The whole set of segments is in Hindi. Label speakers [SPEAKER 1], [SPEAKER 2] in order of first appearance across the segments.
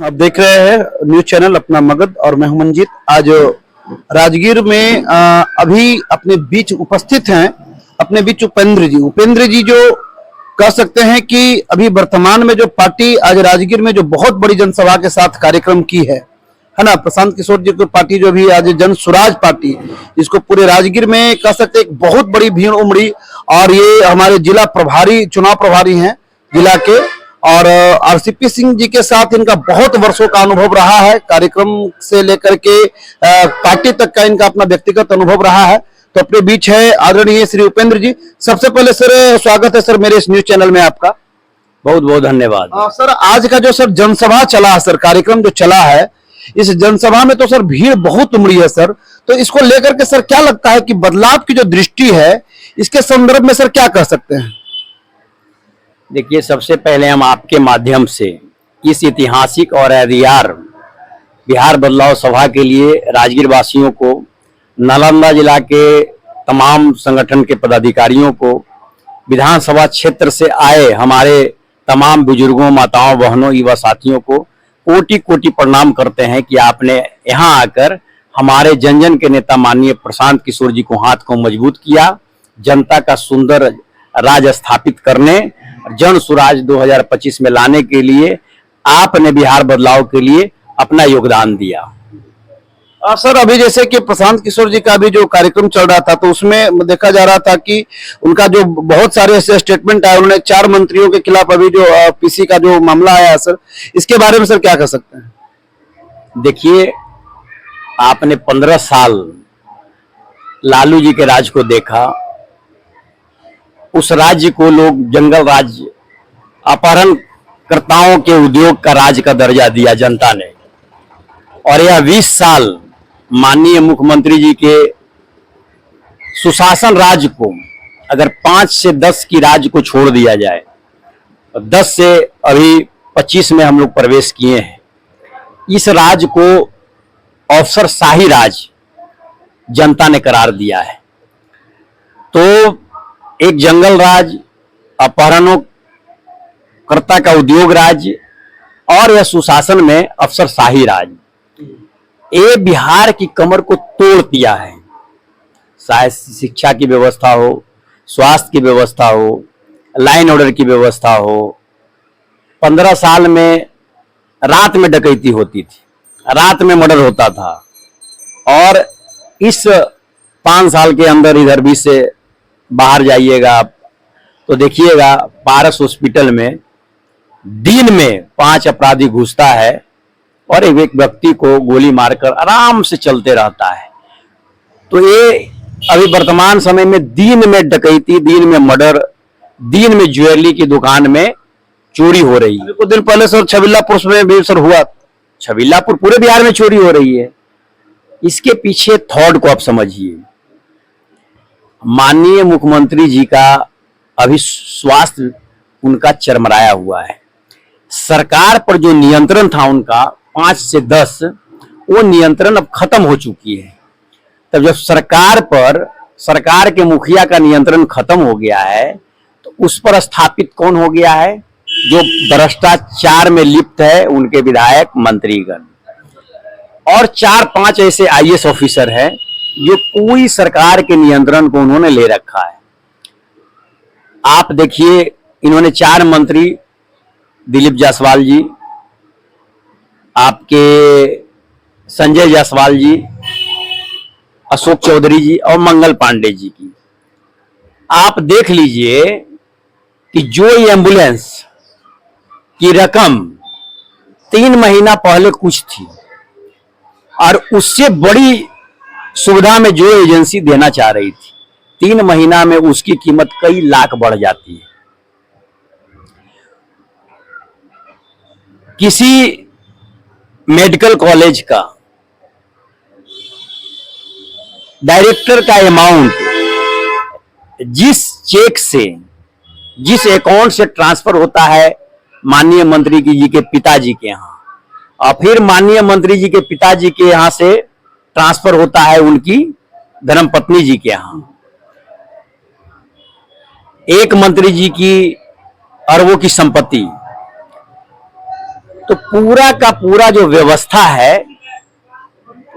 [SPEAKER 1] आप देख रहे हैं न्यूज चैनल अपना मगध और मैं हूं मंजीत। आज राजगीर में अभी अपने बीच उपस्थित हैं अपने बीच उपेंद्र जी जो कह सकते हैं कि अभी वर्तमान में जो पार्टी आज राजगीर में जो बहुत बड़ी जनसभा के साथ कार्यक्रम की है ना, प्रशांत किशोर जी की पार्टी जो भी आज जन स्वराज पार्टी, इसको पूरे राजगीर में कह सकते हैं एक बहुत बड़ी भीड़ उमड़ी। और ये हमारे जिला प्रभारी, चुनाव प्रभारी हैं जिला के, और आरसीपी सिंह जी के साथ इनका बहुत वर्षों का अनुभव रहा है, कार्यक्रम से लेकर के पार्टी तक का इनका अपना व्यक्तिगत अनुभव रहा है। तो अपने बीच है आदरणीय श्री उपेंद्र जी। सबसे पहले सर स्वागत है सर मेरे इस न्यूज चैनल में आपका।
[SPEAKER 2] बहुत बहुत धन्यवाद।
[SPEAKER 1] सर आज का जो सर जनसभा चला है, सर कार्यक्रम जो चला है, इस जनसभा में तो सर भीड़ बहुत उमड़ी है सर, तो इसको लेकर के सर क्या लगता है कि बदलाव की जो दृष्टि है इसके संदर्भ में सर क्या कह सकते हैं?
[SPEAKER 2] देखिए, सबसे पहले हम आपके माध्यम से इस ऐतिहासिक और यादगार बिहार बदलाव सभा के लिए राजगीर वासियों को, नालंदा जिला के तमाम संगठन के पदाधिकारियों को, विधानसभा क्षेत्र से आए हमारे तमाम बुजुर्गों, माताओं, बहनों, युवा साथियों को कोटि कोटि प्रणाम करते हैं कि आपने यहाँ आकर हमारे जन जन के नेता माननीय प्रशांत किशोर जी को हाथ को मजबूत किया, जनता का सुंदर राज स्थापित करने, जन स्वराज 2025 में लाने के लिए आपने बिहार बदलाव के लिए अपना योगदान दिया।
[SPEAKER 1] सर अभी जैसे कि प्रशांत किशोर जी का भी जो कार्यक्रम चल रहा था तो उसमें देखा जा रहा था कि उनका जो बहुत सारे ऐसे स्टेटमेंट आए, उन्होंने 4 मंत्रियों के खिलाफ अभी जो पीसी का जो मामला आया है सर, इसके बारे में सर क्या कह सकते हैं?
[SPEAKER 2] देखिए, आपने 15 साल लालू जी के राज को देखा। उस राज्य को लोग जंगल राज, अपहरणकर्ताओं के उद्योग का राज का दर्जा दिया जनता ने, और यह 20 साल माननीय मुख्यमंत्री जी के सुशासन राज को अगर 5 से 10 की राज को छोड़ दिया जाए, 10 से अभी 25 में हम लोग प्रवेश किए हैं, इस राज को अफसरशाही राज जनता ने करार दिया है। तो एक जंगल राज, अपहरणकर्ता का उद्योग राज्य और यह सुशासन में अफसरशाही राज, ये बिहार की कमर को तोड़ दिया है। चाहे शिक्षा की व्यवस्था हो, स्वास्थ्य की व्यवस्था हो, लाइन ऑर्डर की व्यवस्था हो। 15 साल में रात में डकैती होती थी, रात में मर्डर होता था, और इस 5 साल के अंदर इधर भी से बाहर जाइएगा आप तो देखिएगा पारस हॉस्पिटल में दिन में 5 अपराधी घुसता है और एक व्यक्ति को गोली मारकर आराम से चलते रहता है। तो ये अभी वर्तमान समय में दिन में डकैती, दिन में मर्डर, दिन में ज्वेलरी की दुकान में चोरी हो रही है।
[SPEAKER 1] कुछ दिन पहले सर छबिल्लापुर में भी सर हुआ,
[SPEAKER 2] छबिल्लापुर पूरे बिहार में चोरी हो रही है। इसके पीछे थॉट को आप समझिए। माननीय मुख्यमंत्री जी का अभी स्वास्थ्य उनका चरमराया हुआ है। सरकार पर जो नियंत्रण था उनका 5 से 10, वो नियंत्रण अब खत्म हो चुकी है। तब जब सरकार पर, सरकार के मुखिया का नियंत्रण खत्म हो गया है, तो उस पर स्थापित कौन हो गया है? जो भ्रष्टाचार में लिप्त है, उनके विधायक, मंत्रीगण, और 4-5 ऐसे आईएएस ऑफिसर हैं जो पूरी सरकार के नियंत्रण को उन्होंने ले रखा है। आप देखिए, इन्होंने 4 मंत्री, दिलीप जायसवाल जी, आपके संजय जायसवाल जी, अशोक चौधरी जी और मंगल पांडे जी की, आप देख लीजिए कि जो एम्बुलेंस की रकम 3 महीना पहले कुछ थी, और उससे बड़ी सुविधा में जो एजेंसी देना चाह रही थी, 3 महीना में उसकी कीमत कई लाख बढ़ जाती है। किसी मेडिकल कॉलेज का डायरेक्टर का अमाउंट जिस चेक से, जिस अकाउंट से ट्रांसफर होता है माननीय मंत्री जी के पिताजी के यहाँ, और फिर माननीय मंत्री जी के पिताजी के यहाँ से ट्रांसफर होता है उनकी धर्मपत्नी जी के यहाँ। एक मंत्री जी की अरबों की संपत्ति, तो पूरा का पूरा जो व्यवस्था है,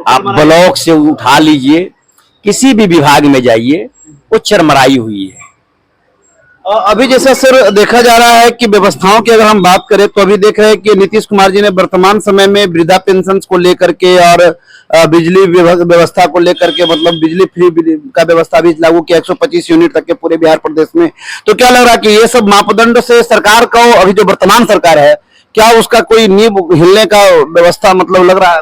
[SPEAKER 2] आप ब्लॉक से उठा लीजिए, किसी भी विभाग में जाइए, वो चरमराई हुई है।
[SPEAKER 1] अभी जैसा सर देखा जा रहा है कि व्यवस्थाओं की अगर हम बात करें तो अभी देख रहे हैं कि नीतीश कुमार जी ने वर्तमान समय में वृद्धा पेंशन को लेकर के और बिजली व्यवस्था को लेकर के, मतलब बिजली फ्री का व्यवस्था भी लागू किया 125 यूनिट तक के पूरे बिहार प्रदेश में। तो क्या लग रहा है कि ये सब मापदंड से सरकार को, अभी जो वर्तमान सरकार है, क्या उसका कोई नींव हिलने का व्यवस्था मतलब लग रहा है?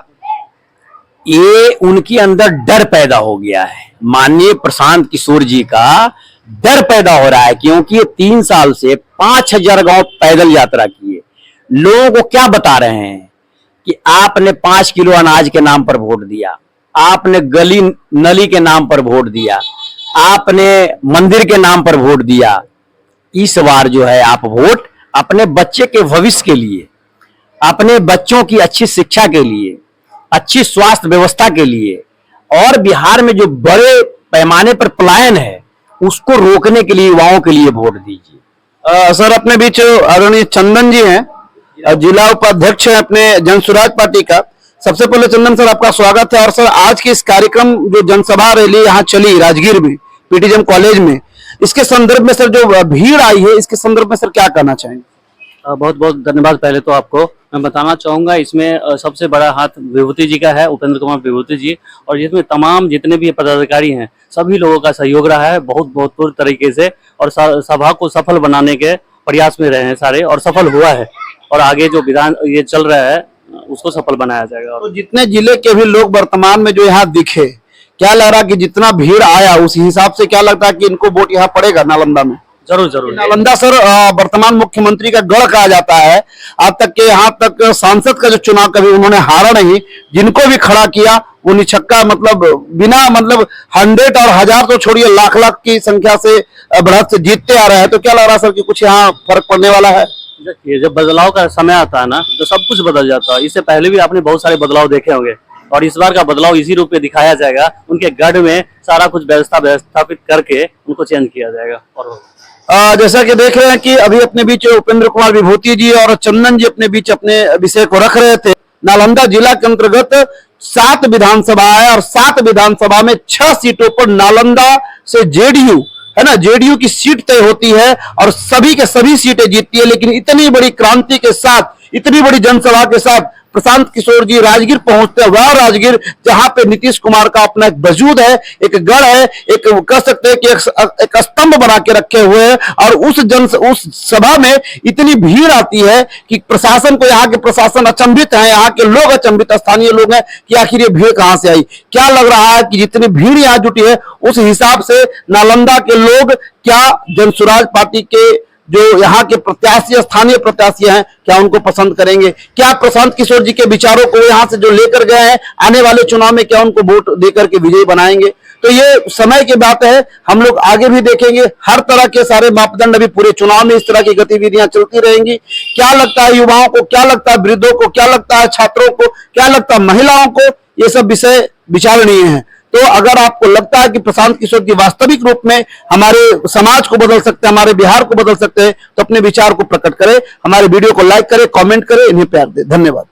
[SPEAKER 2] ये उनके अंदर डर पैदा हो गया है, माननीय प्रशांत किशोर जी का डर पैदा हो रहा है, क्योंकि ये 3 साल से 5000 गांव पैदल यात्रा किए। लोगों को क्या बता रहे हैं कि आपने 5 किलो अनाज के नाम पर वोट दिया, आपने गली नली के नाम पर वोट दिया, आपने मंदिर के नाम पर वोट दिया। इस बार जो है आप वोट अपने बच्चे के भविष्य के लिए, अपने बच्चों की अच्छी शिक्षा के लिए, अच्छी स्वास्थ्य व्यवस्था के लिए, और बिहार में जो बड़े पैमाने पर पलायन है उसको रोकने के लिए, युवाओं के लिए वोट दीजिए।
[SPEAKER 1] सर अपने बीच आदरणीय चंदन जी हैं, जिला उपाध्यक्ष हैं अपने जन स्वराज पार्टी का। सबसे पहले चंदन सर आपका स्वागत है। और सर आज के इस कार्यक्रम जो जनसभा रैली यहाँ चली राजगीर में पीटीजेम कॉलेज में, इसके संदर्भ में सर जो भीड़ आई है, इसके संदर्भ में सर क्या कहना चाहेंगे?
[SPEAKER 3] बहुत बहुत धन्यवाद। पहले तो आपको मैं बताना चाहूंगा, इसमें सबसे बड़ा हाथ विभूति जी का है, उपेंद्र कुमार विभूति जी, और जिसमें तमाम जितने भी पदाधिकारी हैं सभी लोगों का सहयोग रहा है बहुत बहुत पूरी तरीके से, और सभा को सफल बनाने के प्रयास में रहे हैं सारे, और सफल हुआ है। और आगे जो विधान ये चल रहा है उसको सफल बनाया जाएगा।
[SPEAKER 1] तो जितने जिले के भी लोग वर्तमान में जो यहाँ दिखे, क्या लग रहा है कि जितना भीड़ आया उस हिसाब से क्या लगता है कि इनको वोट यहाँ पड़ेगा नालंदा में?
[SPEAKER 3] जरूर जरूर।
[SPEAKER 1] नालंदा सर वर्तमान मुख्यमंत्री का गढ़ कहा जाता है। आज तक के यहाँ तक सांसद का जो चुनाव कभी उन्होंने हारा नहीं, जिनको भी खड़ा किया वो निछक्का, मतलब बिना मतलब 100 और 1000 तो छोड़िए, लाख लाख की संख्या से बढ़त से जीतते आ रहे हैं। तो क्या लग रहा है सर कि कुछ यहाँ फर्क पड़ने वाला है?
[SPEAKER 3] देखिए, जब बदलाव का समय आता है ना तो सब कुछ बदल जाता है। इससे पहले भी आपने बहुत सारे बदलाव देखे होंगे, और इस बार का बदलाव इसी रूप में दिखाया जाएगा। उनके गढ़ में सारा कुछ व्यवस्थापित करके उनको चेंज किया जाएगा। और
[SPEAKER 1] जैसा कि देख रहे हैं कि अभी अपने बीच उपेंद्र कुमार विभूति जी और चंदन जी अपने बीच अपने विषय को रख रहे थे। नालंदा जिला के अंतर्गत 7 विधानसभा है, और 7 विधानसभा में 6 सीटों पर नालंदा से जेडीयू है ना, जेडीयू की सीट तय होती है और सभी के सभी सीटें जीतती है। लेकिन इतनी बड़ी क्रांति के साथ, इतनी बड़ी जनसभा के साथ प्रशांत किशोर जी राजगीर पहुंचते हैं, वह राजगीर जहां पे नीतीश कुमार का अपना एक वजूद है, एक गढ़ है, एक कह सकते हैं कि एक स्तंभ बना के रखे हुए हैं। और उस सभा में इतनी भीड़ आती है कि प्रशासन को, यहाँ के प्रशासन अचंभित है, यहाँ के लोग अचंभित, स्थानीय लोग हैं कि आखिर ये भीड़ कहां से आई। क्या लग रहा है कि जितनी भीड़ यहाँ जुटी है उस हिसाब से नालंदा के लोग क्या जन स्वराज पार्टी के जो यहाँ के प्रत्याशी, स्थानीय प्रत्याशी हैं, क्या उनको पसंद करेंगे? क्या प्रशांत किशोर जी के विचारों को यहाँ से जो लेकर गए हैं आने वाले चुनाव में क्या उनको वोट देकर के विजयी बनाएंगे? तो ये समय की बात है, हम लोग आगे भी देखेंगे। हर तरह के सारे मापदंड अभी पूरे चुनाव में इस तरह की गतिविधियां चलती रहेंगी। क्या लगता है युवाओं को, क्या लगता है वृद्धों को, क्या लगता है छात्रों को, क्या लगता है महिलाओं को, ये सब विषय विचारणीय है। तो अगर आपको लगता है कि प्रशांत किशोर जी वास्तविक रूप में हमारे समाज को बदल सकते हैं, हमारे बिहार को बदल सकते हैं, तो अपने विचार को प्रकट करें, हमारे वीडियो को लाइक करें, कमेंट करें, इन्हें प्यार दें। धन्यवाद।